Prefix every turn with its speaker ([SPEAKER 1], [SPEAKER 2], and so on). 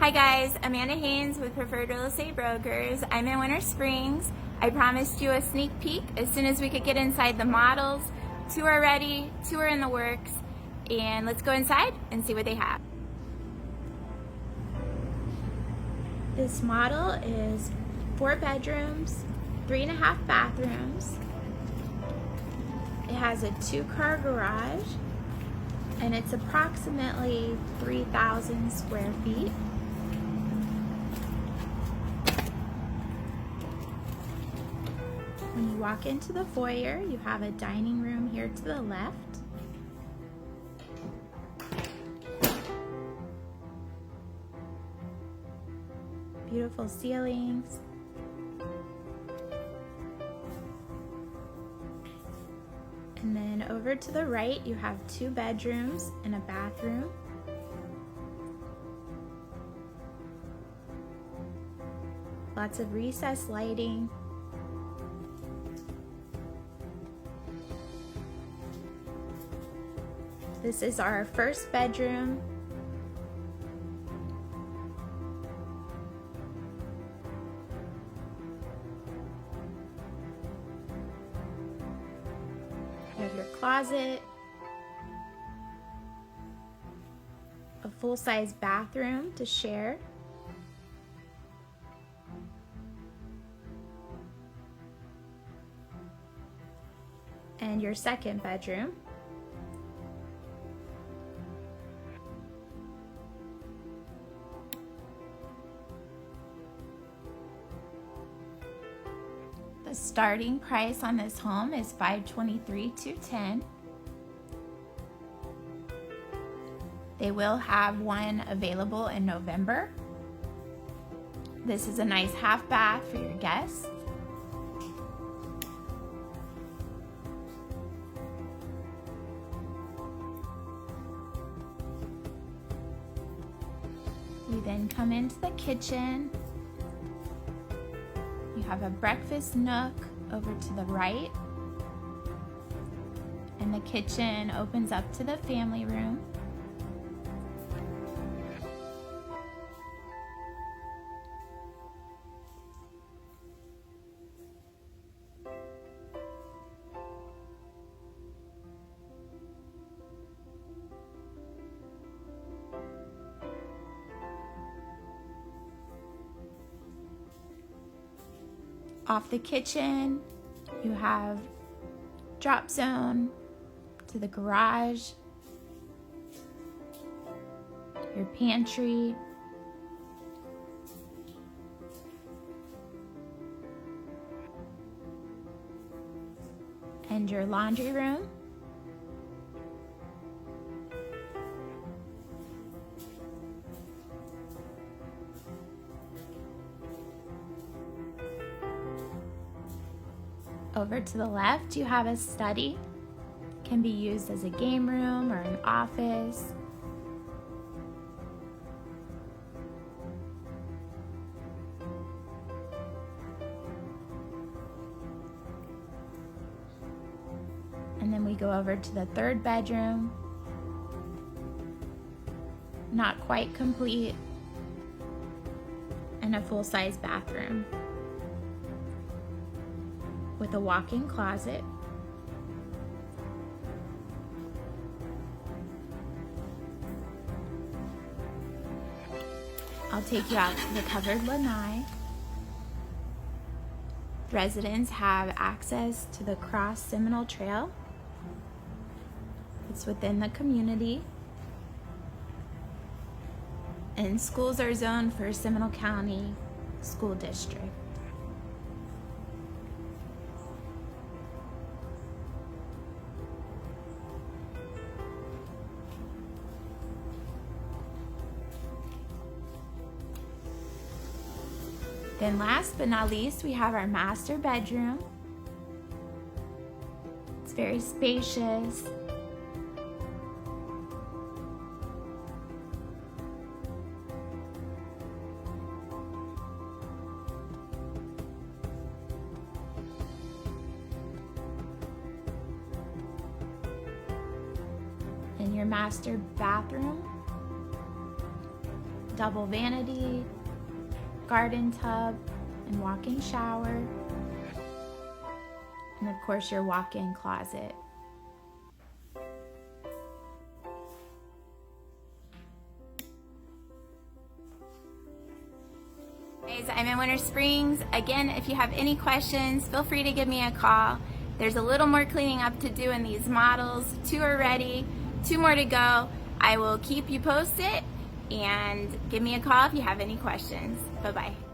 [SPEAKER 1] Hi guys, Amanda Haines with Preferred Real Estate Brokers. I'm in Winter Springs. I promised you a sneak peek as soon as we could get inside the models. Two are ready, two are in the works, and let's go inside and see what they have. This model is 4 bedrooms, 3.5 bathrooms. It has a 2-car garage, and it's approximately 3,000 square feet. When you walk into the foyer, you have a dining room here to the left. Beautiful ceilings. And then over to the right, you have 2 bedrooms and a bathroom. Lots of recessed lighting. This is our first bedroom. You have your closet, a full-size bathroom to share, and your second bedroom. The starting price on this home is $523,210. They will have one available in November. This is a nice half bath for your guests. You then come into the kitchen. You have a breakfast nook over to the right, and the kitchen opens up to the family room. Off the kitchen, you have drop zone to the garage, your pantry, and your laundry room. Over to the left, you have a study. Can be used as a game room or an office. And then we go over to the third bedroom. Not quite complete. And a full-size bathroom with a walk-in closet. I'll take you out to the covered lanai. Residents have access to the Cross Seminole Trail. It's within the community. And schools are zoned for Seminole County School District. Then last but not least, we have our master bedroom. It's very spacious. And your master bathroom double vanity, garden tub, and walk-in shower, and of course your walk-in closet. Guys, I'm in Winter Springs. Again, if you have any questions, feel free to give me a call. There's a little more cleaning up to do in these models. 2 are ready, 2 more to go. I will keep you posted, and give me a call if you have any questions. Bye-bye.